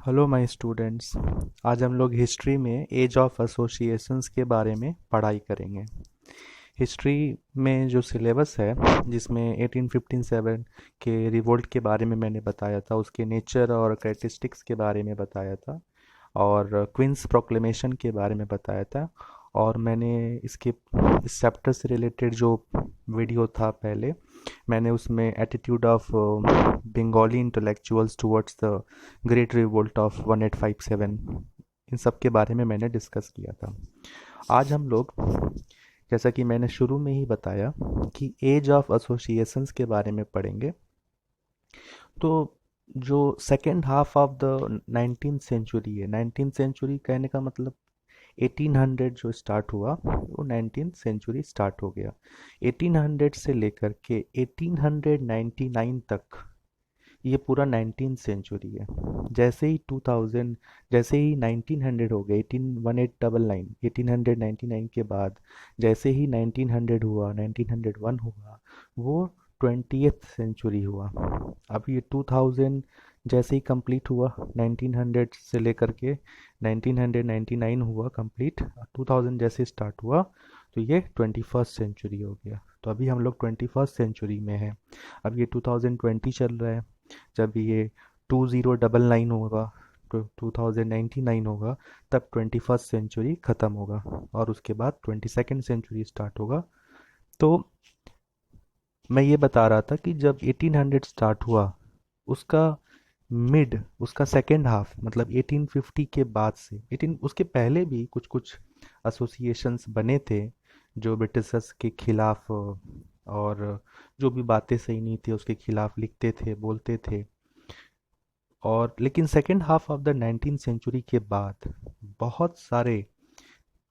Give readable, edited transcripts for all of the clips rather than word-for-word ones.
Hello my students. आज हम लोग हिस्ट्री में एज ऑफ एसोसिएशंस के बारे में पढ़ाई करेंगे। हिस्ट्री में जो सिलेबस है जिसमें 1857 के रिवोल्ट के बारे में मैंने बताया था, उसके नेचर और कैरेक्टरिस्टिक्स के बारे में बताया था, और क्वींस प्रोक्लेमेशन के बारे में बताया था। और मैंने इसके इस चैप्टर से रिलेटेड जो वीडियो था पहले, मैंने उसमें attitude of Bengali intellectuals towards the great revolt of 1857, इन सब के बारे में मैंने डिस्कस किया था। आज हम लोग, जैसा कि मैंने शुरू में ही बताया, कि एज ऑफ एसोसिएशंस के बारे में पढ़ेंगे। तो जो second half of the 19th century है, 19th सेंचुरी कहने का मतलब 1800 जो स्टार्ट हुआ वो 19th सेंचुरी स्टार्ट हो गया। 1800 से लेकर के 1899 तक ये पूरा 19th सेंचुरी है। जैसे ही 2000, जैसे ही 1900 हो गया, 1899, 1899 के बाद जैसे ही 1900 हुआ, 1901 हुआ, वो 20th सेंचुरी हुआ। अब ये 2000 जैसे ही कंप्लीट हुआ, 1900 से लेकर के 1999 हुआ कंप्लीट, 2000 जैसे स्टार्ट हुआ, तो ये 21st सेंचुरी हो गया। तो अभी हम लोग 21st सेंचुरी में हैं। अब ये 2020 चल रहा है। जब ये 2099 होगा, तो 2099 होगा, तब 21st सेंचुरी ख़त्म होगा और उसके बाद 22nd सेंचुरी स्टार्ट होगा। तो मैं ये बता रहा था कि जब 1800 स्टार्ट हुआ, उसका उसका सेकेंड हाफ मतलब 1850 के बाद से 18 उसके पहले भी कुछ कुछ एसोसिएशंस बने थे जो ब्रिटिशर्स के खिलाफ और जो भी बातें सही नहीं थी उसके खिलाफ लिखते थे, बोलते थे। और लेकिन second half of the 19th century के बाद बहुत सारे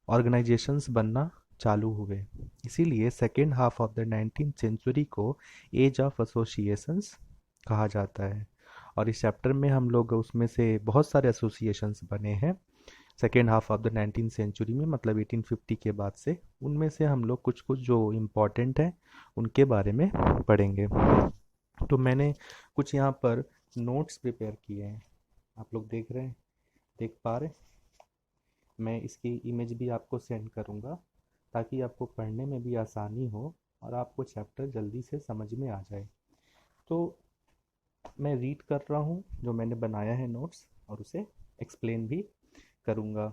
ऑर्गेनाइजेशंस बनना चालू हुए। इसीलिए second half of the 19th century को एज ऑफ एसोसिएशंस कहा जाता है। और इस चैप्टर में हम लोग उसमें से बहुत सारे एसोसिएशंस बने हैं second half of the 19th century में, मतलब 1850 के बाद से। उनमें से हम लोग कुछ कुछ जो इम्पोर्टेंट हैं उनके बारे में पढ़ेंगे। तो मैंने कुछ यहाँ पर नोट्स प्रिपेयर किए हैं, आप लोग देख रहे हैं, देख पा रहे हैं? मैं इसकी इमेज भी आपको सेंड करूँगा ताकि आपको पढ़ने में भी आसानी हो और आपको चैप्टर जल्दी से समझ में आ जाए। तो मैं रीड कर रहा हूँ जो मैंने बनाया है नोट्स, और उसे एक्सप्लेन भी करूँगा।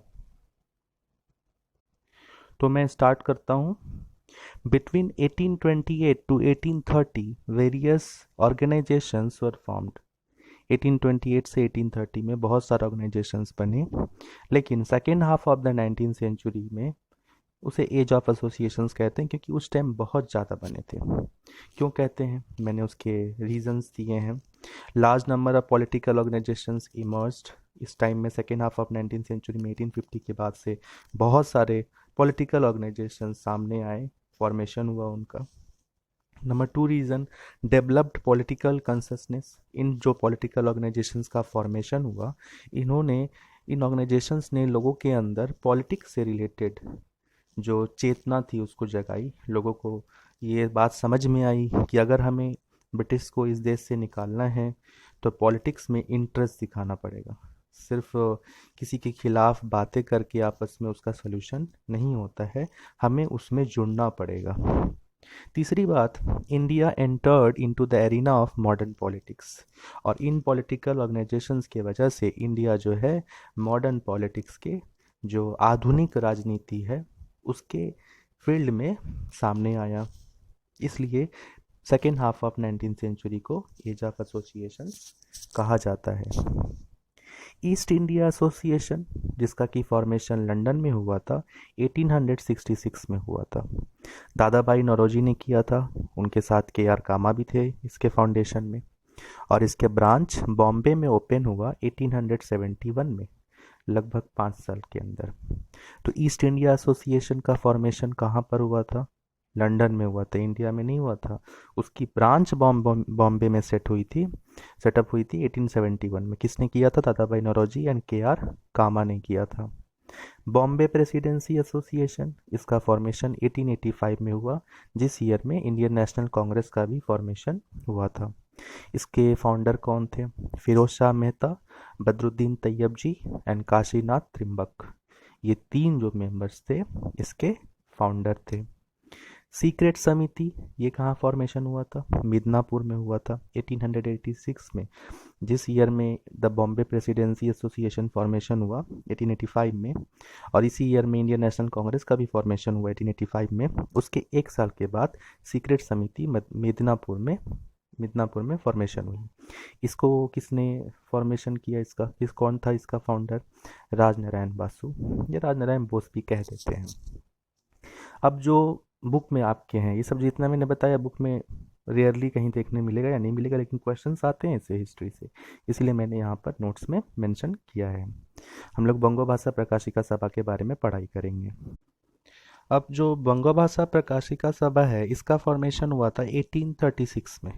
तो मैं स्टार्ट करता हूँ। Between 1828 to 1830 various organisations were formed. 1828 से 1830 में बहुत सारे ऑर्गेनाइजेशंस बने, लेकिन second half of the 19th century में उसे एज ऑफ एसोसिएशंस कहते हैं, क्योंकि उस टाइम बहुत ज़्यादा बने थे। क्यों कहते हैं, मैंने उसके रीजंस दिए हैं। Large number of political organisations emerged. इस टाइम में second half of 19th century में 1850 के बाद से बहुत सारे पॉलिटिकल ऑर्गेनाइजेशन सामने आए, फॉर्मेशन हुआ उनका। Number two reason, developed political consciousness. इन जो पॉलिटिकल ऑर्गेनाइजेशंस का फॉर्मेशन हुआ, इन्होंने इन ऑर्गेनाइजेशंस ने लोगों के अंदर पॉलिटिक्स से रिलेटेड जो चेतना थी उसको जगाई। लोगों को ये बात समझ में आई कि अगर हमें ब्रिटिश को इस देश से निकालना है तो पॉलिटिक्स में इंटरेस्ट दिखाना पड़ेगा। सिर्फ किसी के खिलाफ बातें करके आपस में उसका सलूशन नहीं होता है, हमें उसमें जुड़ना पड़ेगा। तीसरी बात, India entered into the arena of modern politics. और इन पॉलिटिकल ऑर्गेनाइजेशंस के वजह से इंडिया जो है मॉडर्न पॉलिटिक्स के, जो आधुनिक राजनीति है, उसके फील्ड में सामने आया। इसलिए second half of 19th century को एज ऑफ एसोसिएशन कहा जाता है। ईस्ट इंडिया एसोसिएशन, जिसका की फॉर्मेशन लंदन में हुआ था, 1866 में हुआ था। दादा भाई नौरोजी ने किया था, उनके साथ के आर कामा भी थे इसके फाउंडेशन में। और इसके ब्रांच बॉम्बे में ओपन हुआ 1871 में, लगभग 5 साल के अंदर। तो ईस्ट इंडिया एसोसिएशन का फॉर्मेशन कहाँ पर हुआ था? लंदन में हुआ था, इंडिया में नहीं हुआ था। उसकी ब्रांच बॉम्बे में सेटअप हुई थी 1871 में। किसने किया था? दादा भाई नौरोजी एंड के आर कामा ने किया था। बॉम्बे प्रेसिडेंसी एसोसिएशन, इसका फॉर्मेशन 1885 में हुआ, जिस ईयर में इंडियन नेशनल कांग्रेस का भी फॉर्मेशन हुआ था। इसके फाउंडर कौन थे? फिरोज शाह मेहता, बदरुद्दीन तैयब जी एंड काशीनाथ त्रिंबक, ये तीन जो मेंबर्स थे इसके फाउंडर थे। सीक्रेट समिति, ये कहाँ फॉर्मेशन हुआ था? मिदनापुर में हुआ था 1886 में, जिस ईयर में the Bombay presidency association formation हुआ 1885 में, और इसी ईयर में इंडियन नेशनल कांग्रेस का भी फॉर्मेशन हुआ 1885 में। उसके एक साल के बाद सीक्रेट समिति मिदनापुर में फॉर्मेशन हुई। इसको किसने फॉर्मेशन किया? कौन था इसका फाउंडर? राजनारायण बासु, ये राजनारायण बोस भी कह देते हैं। अब जो बुक में आपके हैं, ये सब जितना मैंने बताया बुक में रेयरली कहीं देखने मिलेगा या नहीं मिलेगा, लेकिन क्वेश्चंस आते हैं इससे हिस्ट्री से, इसलिए मैंने यहाँ पर नोट्स में मेंशन किया है। हम लोग बंगो भाषा प्रकाशिका सभा के बारे में पढ़ाई करेंगे। अब जो बंगो भाषा प्रकाशिका सभा है, इसका फॉर्मेशन हुआ था 1836 में,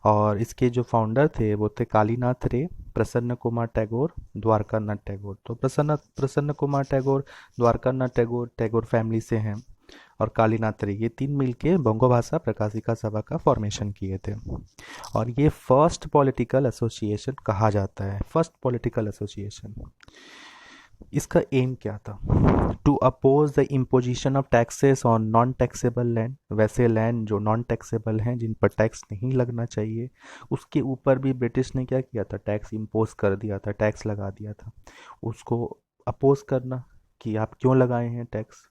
और इसके जो फाउंडर थे वो थे कालीनाथ रे, प्रसन्न कुमार टैगोर, द्वारकानाथ टैगोर। तो प्रसन्न कुमार टैगोर द्वारकानाथ टैगोर फैमिली से हैं, और कालीनाथ रे, ये तीन मिलके बंगो भाषा प्रकाशिका सभा का फॉर्मेशन किए थे। और ये फर्स्ट पॉलिटिकल एसोसिएशन कहा जाता है, फर्स्ट पॉलिटिकल एसोसिएशन। इसका एम क्या था? To oppose the imposition of taxes on non taxable land, वैसे लैंड जो नॉन टैक्सेबल हैं, जिन पर टैक्स नहीं लगना चाहिए, उसके ऊपर भी ब्रिटिश ने क्या किया था? टैक्स इम्पोज कर दिया था, टैक्स लगा दिया था। उसको अपोज करना कि आप क्यों लगाए हैं टैक्स,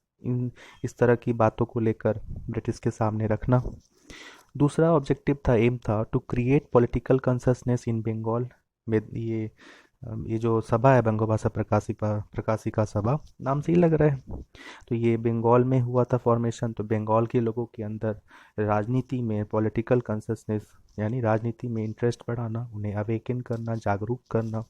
इस तरह की बातों को लेकर ब्रिटिश के सामने रखना। दूसरा ऑब्जेक्टिव था, एम था, टू क्रिएट पॉलिटिकल कंससनेस इन बंगाल में। ये जो सभा है बंगो भाषा प्रकाशिका सभा, नाम से ही लग रहा है, तो ये बंगाल में हुआ था फॉर्मेशन। तो बंगाल के लोगों के अंदर राजनीति में पॉलिटिकल कंससनेस, यानी राजनीति में इंटरेस्ट बढ़ाना, उन्हें अवेकन करना, जागरूक करना।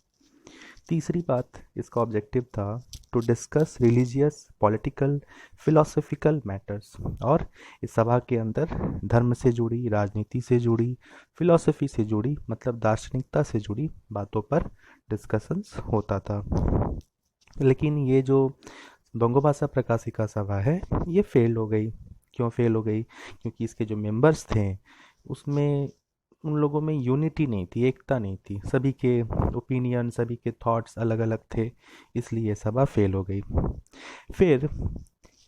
तीसरी बात, इसका ऑब्जेक्टिव था to discuss religious, political, philosophical matters. और इस सभा के अंदर धर्म से जुड़ी, राजनीति से जुड़ी, फिलोसफी से जुड़ी, मतलब दार्शनिकता से जुड़ी बातों पर डिस्कशंस होता था। लेकिन ये जो बंगो भाषा प्रकाशिका सभा है, ये फेल हो गई। क्यों फेल हो गई? क्योंकि इसके जो मेंबर्स थे उसमें उन लोगों में यूनिटी नहीं थी, एकता नहीं थी, सभी के ओपिनियन, सभी के थॉट्स अलग अलग थे, इसलिए ये सभा फेल हो गई। फिर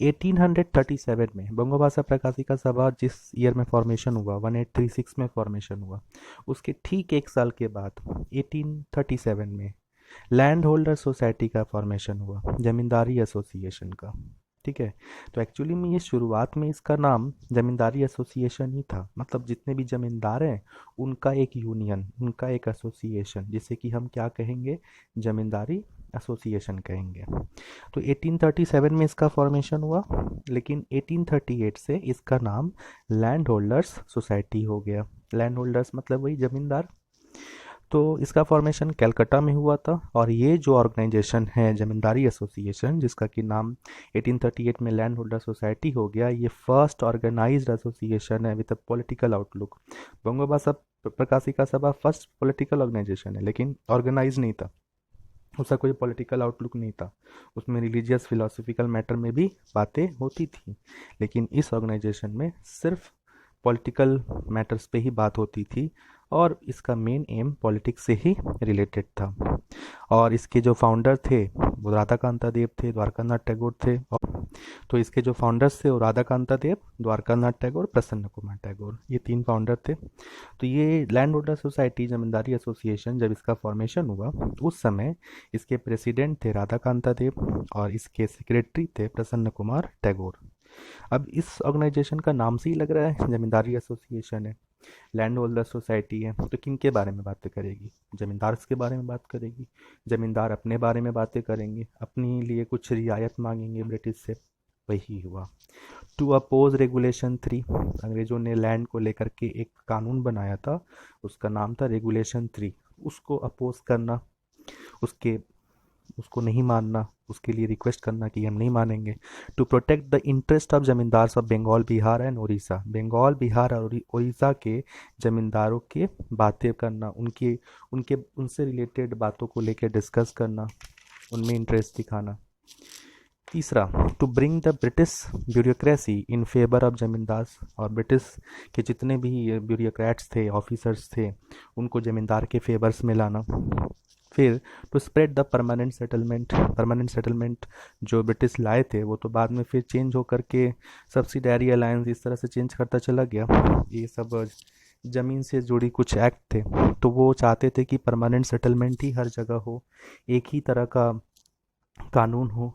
1837 में बंगो भाषा प्रकाशिका सभा जिस ईयर में फॉर्मेशन हुआ, 1836 में फॉर्मेशन हुआ, उसके ठीक एक साल के बाद 1837 में लैंड होल्डर सोसाइटी का फॉर्मेशन हुआ, जमींदारी एसोसिएशन का। ठीक है, तो एक्चुअली में ये शुरुआत में इसका नाम जमींदारी एसोसिएशन ही था, मतलब जितने भी जमींदार हैं उनका एक यूनियन, उनका एक एसोसिएशन, जिसे कि हम क्या कहेंगे? जमींदारी एसोसिएशन कहेंगे। तो 1837 में इसका फॉर्मेशन हुआ, लेकिन 1838 से इसका नाम लैंड होल्डर्स सोसाइटी हो गया। लैंड होल्डर्स मतलब वही जमींदार। तो इसका फॉर्मेशन कलकत्ता में हुआ था, और ये जो ऑर्गेनाइजेशन है जमींदारी एसोसिएशन, जिसका कि नाम 1838 में लैंड होल्डर सोसाइटी हो गया, ये फर्स्ट ऑर्गेनाइज्ड एसोसिएशन है विद अ पॉलिटिकल आउटलुक। बंगो भाषा प्रकाशिका सभा फर्स्ट पॉलिटिकल ऑर्गेनाइजेशन है, लेकिन ऑर्गेनाइज नहीं था, उसका कोई पॉलिटिकल आउटलुक नहीं था। उसमें रिलीजियस, फिलोसफिकल मैटर में भी बातें होती थी, लेकिन इस ऑर्गेनाइजेशन में सिर्फ पॉलिटिकल मैटर्स पे ही बात होती थी, और इसका मेन एम पॉलिटिक्स से ही रिलेटेड था। और इसके जो फाउंडर थे वो राधा कांता देव थे, द्वारकानाथ टैगोर थे। और तो इसके जो फाउंडर्स थे वो राधा कांता देव, द्वारकानाथ टैगोर, प्रसन्न कुमार टैगोर, ये तीन फाउंडर थे। तो ये लैंड होल्डर सोसाइटी जमींदारी एसोसिएशन जब इसका फॉर्मेशन हुआ, उस समय इसके प्रेसिडेंट थे राधा कांता देव, और इसके सेक्रेटरी थे प्रसन्न कुमार टैगोर। अब इस ऑर्गेनाइजेशन का नाम से ही लग रहा है जमींदारी एसोसिएशन है, लैंड होल्डर सोसाइटी है, तो किन के बारे में बातें करेगी? जमींदार के बारे में बात करेगी। जमींदार अपने बारे में बातें करेंगे, अपने लिए कुछ रियायत मांगेंगे ब्रिटिश से, वही हुआ। टू अपोज रेगुलेशन 3, अंग्रेजों ने लैंड को लेकर के एक कानून बनाया था, उसका नाम था रेगुलेशन 3। उसको अपोज करना, उसको नहीं मानना, उसके लिए रिक्वेस्ट करना कि हम नहीं मानेंगे। To protect the interest of zamindar of Bengal, Bihar and Orissa, Bengal, Bihar और उड़ीसा के जमींदारों के बातें करना, उनसे रिलेटेड बातों को लेकर डिस्कस करना, उनमें इंटरेस्ट दिखाना। तीसरा, to bring the British bureaucracy in favour of zamindar, और ब्रिटिश के जितने भी ब्यूरोक्रेट्स थे, ऑफिसर्स थे, उनको जमींदार के फेवर्स में लाना। फिर to spread the permanent settlement जो ब्रिटिश लाए थे वो तो बाद में फिर चेंज होकर के सब्सिडरी अलायंस इस तरह से चेंज करता चला गया। ये सब ज़मीन से जुड़ी कुछ एक्ट थे, तो वो चाहते थे कि परमानेंट सेटलमेंट ही हर जगह हो, एक ही तरह का कानून हो,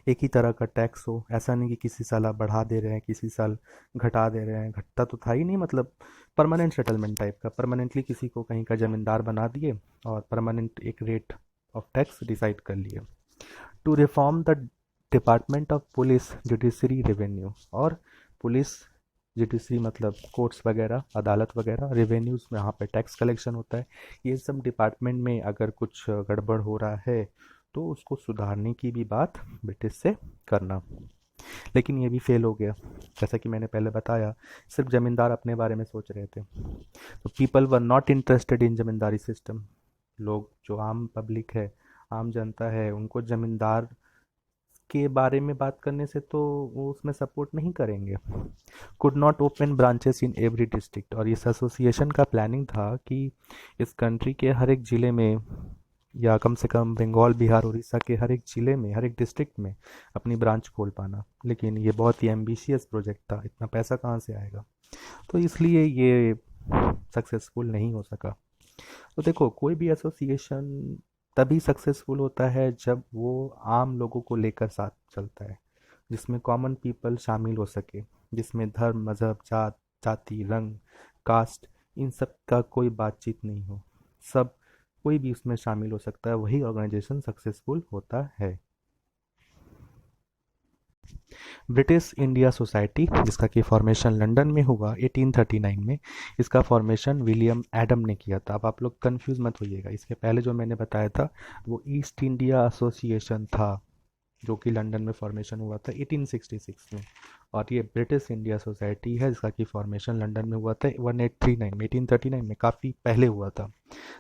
एक ही तरह का टैक्स हो। ऐसा नहीं कि किसी साल आप बढ़ा दे रहे हैं, किसी साल घटा दे रहे हैं, घटता तो था ही नहीं। मतलब परमानेंट सेटलमेंट टाइप का, परमानेंटली किसी को कहीं का ज़मींदार बना दिए और परमानेंट एक रेट ऑफ टैक्स डिसाइड कर लिए। To reform the department of police judiciary revenue, और पुलिस जुडिशरी मतलब कोर्ट्स वगैरह, अदालत वगैरह, रेवेन्यूज़ में यहाँ पे टैक्स कलेक्शन होता है। ये सब डिपार्टमेंट में अगर कुछ गड़बड़ हो रहा है तो उसको सुधारने की भी बात ब्रिटिश से करना। लेकिन ये भी फेल हो गया। जैसा कि मैंने पहले बताया, सिर्फ ज़मींदार अपने बारे में सोच रहे थे, तो people were not interested in ज़मींदारी system. लोग जो आम पब्लिक है, आम जनता है, उनको ज़मींदार के बारे में बात करने से तो वो उसमें सपोर्ट नहीं करेंगे। Could not open branches in every district, और इस एसोसिएशन का प्लानिंग था कि इस कंट्री के हर एक ज़िले में, या कम से कम बंगाल, बिहार, उड़ीसा के हर एक ज़िले में, हर एक डिस्ट्रिक्ट में अपनी ब्रांच खोल पाना। लेकिन ये बहुत ही एम्बिशियस प्रोजेक्ट था, इतना पैसा कहाँ से आएगा, तो इसलिए ये सक्सेसफुल नहीं हो सका। तो देखो, कोई भी एसोसिएशन तभी सक्सेसफुल होता है जब वो आम लोगों को लेकर साथ चलता है, जिसमें कॉमन पीपल शामिल हो सके, जिसमें धर्म, मज़हब, जाति, रंग, कास्ट, इन सब का कोई बातचीत नहीं हो। सब, कोई भी उसमें शामिल हो सकता है, वही ऑर्गेनाइजेशन सक्सेसफुल होता है। ब्रिटिश इंडिया सोसाइटी, जिसका कि फॉर्मेशन लंदन में हुआ 1839 में, इसका फॉर्मेशन विलियम एडम ने किया था। अब आप लोग कंफ्यूज मत होइएगा, इसके पहले जो मैंने बताया था वो ईस्ट इंडिया एसोसिएशन था, जो कि लंदन में फॉर्मेशन हुआ था 1866 में, और ये ब्रिटिश इंडिया सोसाइटी है जिसका कि फॉर्मेशन लंदन में हुआ था 1839 में, 1839 में, काफ़ी पहले हुआ था,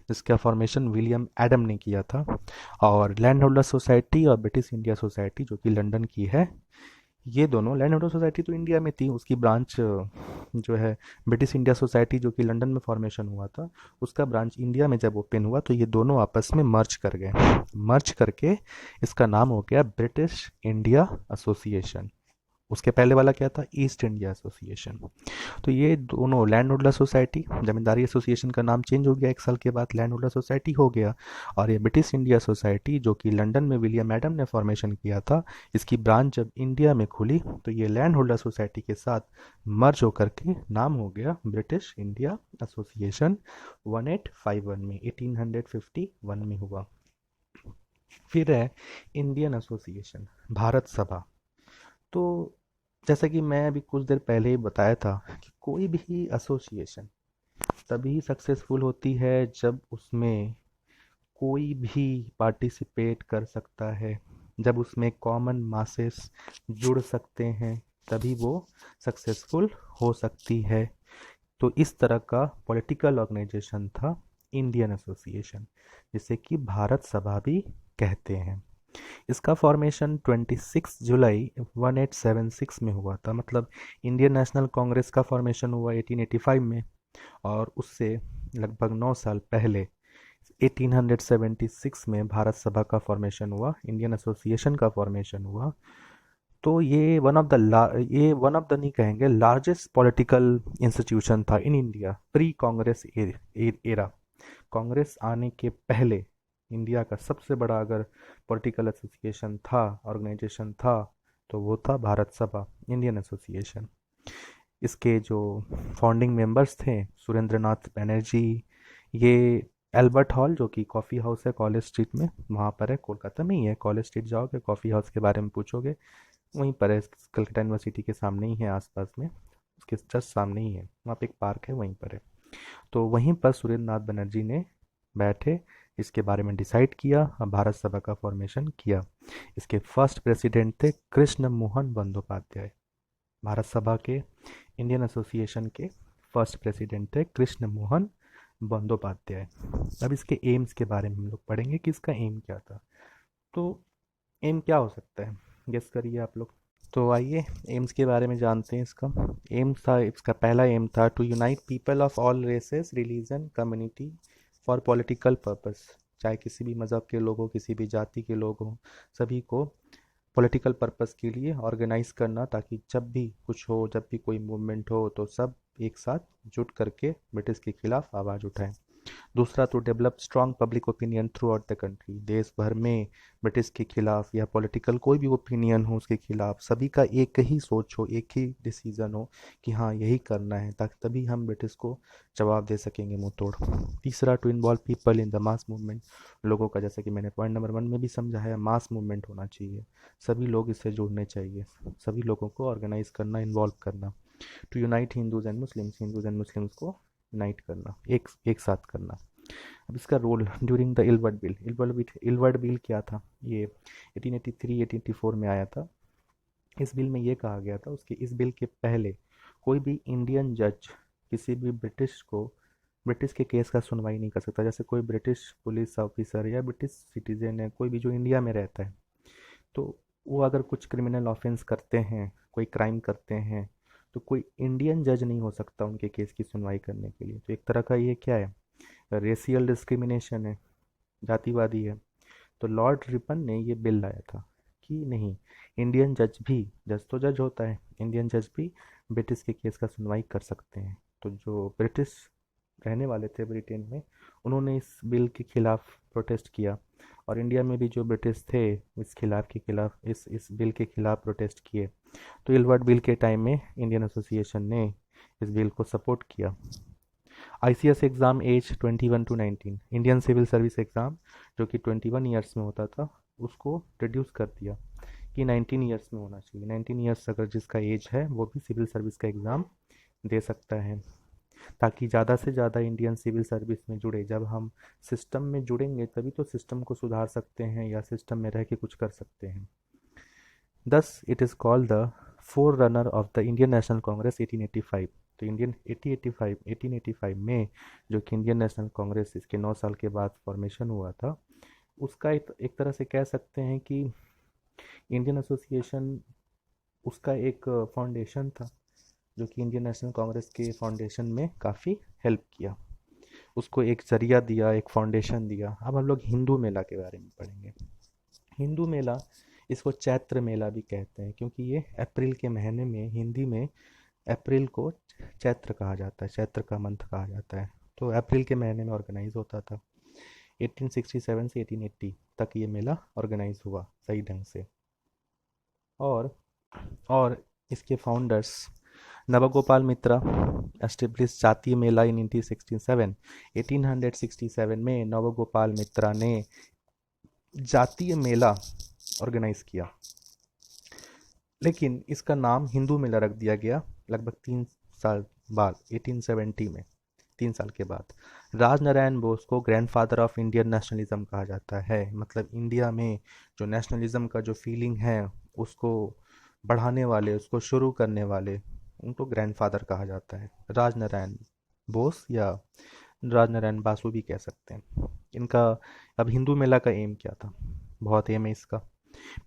जिसका फॉर्मेशन विलियम एडम ने किया था। और लैंड होल्डर सोसाइटी और ब्रिटिश इंडिया सोसाइटी जो कि लंदन की है, ये दोनों, लैंड होल्डर सोसाइटी तो इंडिया में थी, उसकी ब्रांच जो है ब्रिटिश इंडिया सोसाइटी जो कि लंदन में फॉर्मेशन हुआ था, उसका ब्रांच इंडिया में जब ओपन हुआ तो ये दोनों आपस में मर्ज कर गए। मर्ज करके इसका नाम हो गया ब्रिटिश इंडिया एसोसिएशन। उसके पहले वाला क्या था? East India association. तो ये दोनों, लैंड होल्डर सोसाइटी, जमींदारी एसोसिएशन का नाम चेंज हो गया, एक साल के बाद लैंड होल्डर सोसाइटी हो गया, और ये ब्रिटिश इंडिया सोसाइटी जो कि लंदन में विलियम एडम ने फॉर्मेशन किया था, इसकी ब्रांच जब इंडिया में खुली तो ये लैंड होल्डर सोसाइटी के साथ मर्ज होकर के नाम हो गया ब्रिटिश इंडिया एसोसिएशन। 1851 में, 1851 में हुआ। फिर है इंडियन एसोसिएशन, भारत सभा। तो जैसा कि मैं अभी कुछ देर पहले ही बताया था कि कोई भी एसोसिएशन तभी सक्सेसफुल होती है जब उसमें कोई भी पार्टिसिपेट कर सकता है, जब उसमें कॉमन मासेस जुड़ सकते हैं, तभी वो सक्सेसफुल हो सकती है। तो इस तरह का पॉलिटिकल ऑर्गेनाइजेशन था इंडियन एसोसिएशन, जिसे कि भारत सभा भी कहते हैं। इसका फॉर्मेशन 26 जुलाई 1876 में हुआ था, मतलब इंडियन नेशनल कांग्रेस का फॉर्मेशन हुआ 1885 में, और उससे लगभग 9 साल पहले 1876 में भारत सभा का फॉर्मेशन हुआ, इंडियन एसोसिएशन का फॉर्मेशन हुआ। तो ये वन ऑफ द नहीं कहेंगे, लार्जेस्ट पॉलिटिकल इंस्टीट्यूशन था in India pre Congress era. Congress आने के पहले इंडिया का सबसे बड़ा अगर पॉलिटिकल एसोसिएशन था, ऑर्गेनाइजेशन था, तो वो था भारत सभा, इंडियन एसोसिएशन। इसके जो फाउंडिंग मेंबर्स थे, सुरेंद्रनाथ बनर्जी, ये एल्बर्ट हॉल जो कि कॉफ़ी हाउस है कॉलेज स्ट्रीट में, वहाँ पर है, कोलकाता में ही है। कॉलेज स्ट्रीट जाओगे, कॉफ़ी हाउस के बारे में पूछोगे, वहीं पर है, कलकत्ता यूनिवर्सिटी के सामने ही है, आसपास में, उसके जस्ट सामने ही है, वहाँ पे एक पार्क है, वहीं पर है। तो वहीं पर सुरेंद्रनाथ बनर्जी ने बैठे, इसके बारे में डिसाइड किया और भारत सभा का फॉर्मेशन किया। इसके फर्स्ट प्रेसिडेंट थे कृष्ण मोहन बंदोपाध्याय। भारत सभा के, इंडियन एसोसिएशन के फर्स्ट प्रेसिडेंट थे कृष्ण मोहन बंदोपाध्याय। अब इसके एम्स के बारे में हम लोग पढ़ेंगे कि इसका एम क्या था। तो एम क्या हो सकता है, गेस करिए आप लोग। तो आइए एम्स के बारे में जानते हैं। इसका पहला एम था to unite people of all races, religion, community for political purpose. चाहे किसी भी मज़हब के लोग हो, किसी भी जाति के लोग हों, सभी को पॉलिटिकल पर्पस के लिए ऑर्गेनाइज करना, ताकि जब भी कुछ हो, जब भी कोई मूवमेंट हो, तो सब एक साथ जुट करके ब्रिटिश के खिलाफ आवाज़ उठाएं। दूसरा, तो develop strong public opinion through out the country. देश भर में ब्रिटिश के खिलाफ या पॉलिटिकल कोई भी ओपिनियन हो उसके खिलाफ सभी का एक ही सोच हो, एक ही डिसीजन हो कि हाँ यही करना है, ताकि तभी हम ब्रिटिश को जवाब दे सकेंगे मुंह तोड़। तीसरा, to involve people in the mass movement. लोगों का, जैसे कि मैंने पॉइंट नंबर 1 में भी समझाया, मास मूवमेंट होना चाहिए, सभी लोग इससे जुड़ने चाहिए, सभी लोगों को ऑर्गेनाइज करना, इन्वॉल्व करना। To unite Hindus and Muslims को यूनाइट करना, एक साथ करना। अब इसका role during the Ilbert bill क्या था? ये 1883-1884 में आया था। इस बिल में ये कहा गया था, उसके इस बिल के पहले कोई भी इंडियन जज किसी भी ब्रिटिश के केस का सुनवाई नहीं कर सकता। जैसे कोई ब्रिटिश पुलिस ऑफिसर या ब्रिटिश सिटीजन है, कोई भी जो इंडिया में रहता है, तो वो अगर कुछ क्रिमिनल ऑफेंस करते हैं, कोई क्राइम करते हैं, तो कोई इंडियन जज नहीं हो सकता उनके केस की सुनवाई करने के लिए। तो एक तरह का ये क्या है, रेशियल डिस्क्रिमिनेशन है, जातिवादी है। तो लॉर्ड रिपन ने ये बिल लाया था कि नहीं, इंडियन जज भी, जज तो जज होता है, इंडियन जज भी ब्रिटिश के केस का सुनवाई कर सकते हैं। तो जो ब्रिटिश रहने वाले थे ब्रिटेन में, उन्होंने इस बिल के खिलाफ प्रोटेस्ट किया, और इंडिया में भी जो ब्रिटिश थे इस बिल के खिलाफ प्रोटेस्ट किए। तो इलवर्ड बिल के टाइम में इंडियन एसोसिएशन ने इस बिल को सपोर्ट किया। ICS exam age 21 to 19, Indian civil service exam जो कि 21 ईयर्स में होता था, उसको रिड्यूस कर दिया कि 19 ईयर्स में होना चाहिए। 19 ईयर्स अगर जिसका एज है वो भी सिविल सर्विस का एग्ज़ाम दे सकता है, ताकि ज़्यादा से ज़्यादा इंडियन सिविल सर्विस में जुड़े। जब हम सिस्टम में जुड़ेंगे तभी तो सिस्टम को सुधार सकते हैं या सिस्टम में रह के कुछ कर सकते हैं। Thus it is called the four runner of the Indian national Congress 1885। तो इंडियन 1885 में जो कि इंडियन नेशनल कांग्रेस इसके 9 साल के बाद फॉर्मेशन हुआ था, उसका एक तरह से कह सकते हैं कि इंडियन एसोसिएशन उसका एक फाउंडेशन था, जो कि इंडियन नेशनल कांग्रेस के फाउंडेशन में काफ़ी हेल्प किया, उसको एक जरिया दिया, एक फाउंडेशन दिया। अब हम लोग हिंदू मेला के बारे में पढ़ेंगे। हिंदू मेला, इसको चैत्र मेला भी कहते हैं, क्योंकि ये अप्रैल के महीने में, हिंदी में अप्रैल को चैत्र कहा जाता है, चैत्र का मंथ कहा जाता है। तो अप्रैल के महीने में ऑर्गेनाइज होता था। 1867 से 1880 तक ये मेला ऑर्गेनाइज हुआ सही ढंग से। और इसके फाउंडर्स नवगोपाल मित्रा एस्टेब्लिश जातीय मेला इन 1867 में नवगोपाल मित्रा ने जातीय मेला ऑर्गेनाइज किया, लेकिन इसका नाम हिंदू मेला रख दिया गया लगभग 3 साल बाद, 1870 में, 3 साल के बाद। राजनारायण बोस को ग्रैंडफादर ऑफ इंडियन नेशनलिज्म कहा जाता है। मतलब इंडिया में जो नेशनलिज्म का जो फीलिंग है उसको बढ़ाने वाले, उसको शुरू करने वाले, उनको ग्रैंडफादर कहा जाता है। राजनारायण बोस या राजनारायण बासु भी कह सकते हैं इनका। अब हिंदू मेला का एम क्या था? बहुत एम है इसका।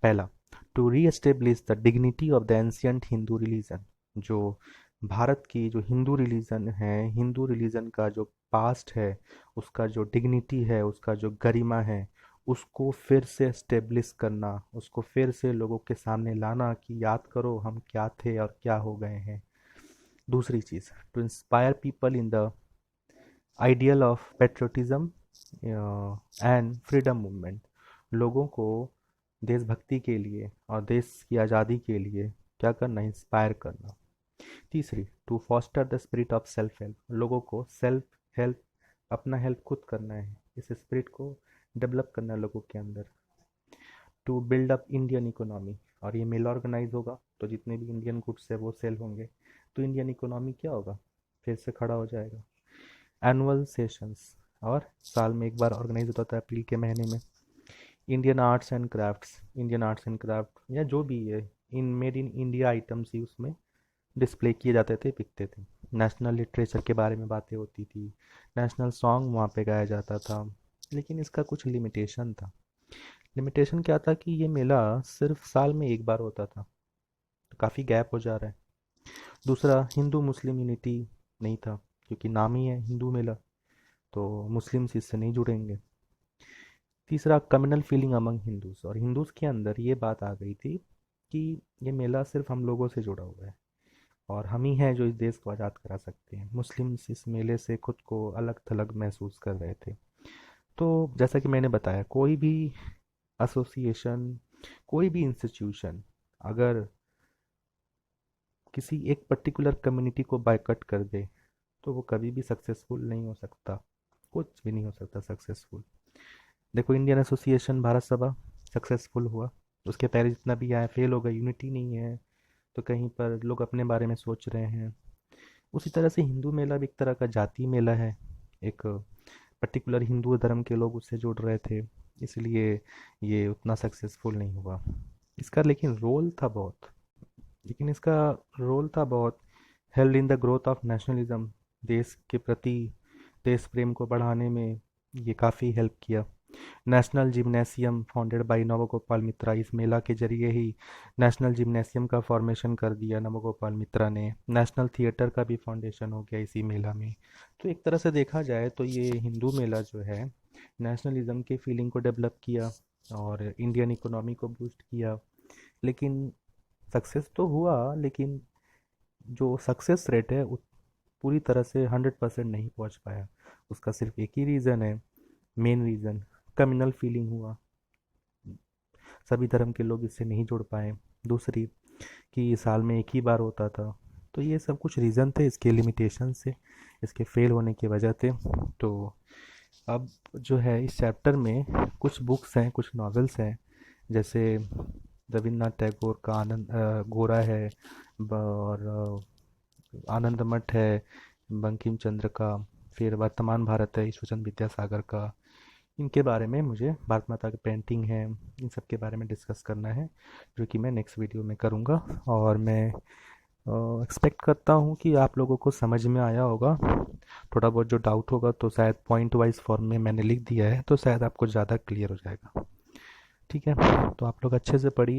पहला, to re establish the dignity of the ancient Hindu religion. जो भारत की जो हिंदू रिलीजन है, हिंदू रिलीजन का जो पास्ट है, उसका जो डिग्निटी है, उसका जो गरिमा है, उसको फिर से एस्टेब्लिश करना, उसको फिर से लोगों के सामने लाना कि याद करो हम क्या थे और क्या हो गए हैं। दूसरी चीज़, to inspire people in the ideal of patriotism and freedom movement. लोगों को देशभक्ति के लिए और देश की आज़ादी के लिए क्या करना, इंस्पायर करना। तीसरी, to foster the spirit of self help. लोगों को सेल्फ हेल्प, अपना हेल्प खुद करना है, इस स्पिरिट को डेवलप करना है लोगों के अंदर। To build up Indian economy, और ये मेला ऑर्गेनाइज होगा तो जितने भी इंडियन गुड्स है वो सेल होंगे, तो इंडियन इकोनॉमी क्या होगा, फिर से खड़ा हो जाएगा। एनुअल सेशंस, और साल में एक बार ऑर्गेनाइज होता था अप्रैल के महीने में। Indian arts and crafts, Indian arts and craft या जो भी है इन मेड इन इंडिया आइटम्स ही उसमें डिस्प्ले किए जाते थे, बिकते थे। नेशनल लिटरेचर के बारे में बातें होती थी, नेशनल सॉन्ग वहाँ पे गाया जाता था। लेकिन इसका कुछ लिमिटेशन था। लिमिटेशन क्या था कि ये मेला सिर्फ साल में एक बार होता था, तो काफ़ी गैप हो जा रहा है। दूसरा, हिंदू मुस्लिम यूनिटी नहीं था, क्योंकि नाम ही है हिंदू मेला, तो मुस्लिम्स इससे नहीं जुड़ेंगे। तीसरा, कम्युनल फीलिंग अमंग हिंदूज, और हिंदूज के अंदर ये बात आ गई थी कि ये मेला सिर्फ हम लोगों से जुड़ा हुआ है और हम ही हैं जो इस देश को आज़ाद करा सकते हैं। मुस्लिम्स इस मेले से खुद को अलग थलग महसूस कर रहे थे। तो जैसा कि मैंने बताया, कोई भी एसोसिएशन, कोई भी इंस्टीट्यूशन अगर किसी एक पर्टिकुलर कम्युनिटी को बायकॉट कर दे तो वो कभी भी सक्सेसफुल नहीं हो सकता, कुछ भी नहीं हो सकता सक्सेसफुल। देखो, इंडियन एसोसिएशन भारत सभा सक्सेसफुल हुआ, उसके पहले जितना भी आया फेल हो गया, यूनिटी नहीं है, तो कहीं पर लोग अपने बारे में सोच रहे हैं। उसी तरह से हिंदू मेला भी एक तरह का जाति मेला है, एक पर्टिकुलर हिंदू धर्म के लोग उससे जुड़ रहे थे, इसलिए ये उतना सक्सेसफुल नहीं हुआ। इसका लेकिन इसका रोल था बहुत held in the growth of nationalism, देश के प्रति देश प्रेम को बढ़ाने में ये काफ़ी हेल्प किया। National gymnasium founded by Navgopal Mitra, इस मेला के जरिए ही नेशनल जिम्नेशियम का फॉर्मेशन कर दिया नवगोपाल मित्रा ने। नेशनल थिएटर का भी फाउंडेशन हो गया इसी मेला में। तो एक तरह से देखा जाए तो ये हिंदू मेला जो है नेशनलिज्म के फीलिंग को डेवलप किया और इंडियन इकोनॉमी को बूस्ट किया। लेकिन सक्सेस तो हुआ, लेकिन जो सक्सेस रेट है पूरी तरह से 100% नहीं पहुंच पाया। उसका सिर्फ एक ही रीज़न है, मेन रीज़न, कम्युनल फीलिंग हुआ, सभी धर्म के लोग इससे नहीं जुड़ पाए। दूसरी, कि साल में एक ही बार होता था। तो ये सब कुछ रीज़न थे इसके लिमिटेशन से, इसके फेल होने की वजह थे। तो अब जो है इस चैप्टर में कुछ बुक्स हैं, कुछ नॉवेल्स हैं, जैसे रविन्द्रनाथ टैगोर का गोरा है, और आनंद मठ है बंकिम चंद्र का, फिर वर्तमान भारत है ईश्वरचंद्र विद्यासागर का। इनके बारे में मुझे भारत माता की पेंटिंग है, इन सब के बारे में डिस्कस करना है, जो कि मैं नेक्स्ट वीडियो में करूँगा। और मैं एक्सपेक्ट करता हूँ कि आप लोगों को समझ में आया होगा। थोड़ा बहुत जो डाउट होगा तो शायद पॉइंट वाइज फॉर्म में मैंने लिख दिया है, तो शायद आपको ज़्यादा क्लियर हो जाएगा। ठीक है, तो आप लोग अच्छे से पढ़िए।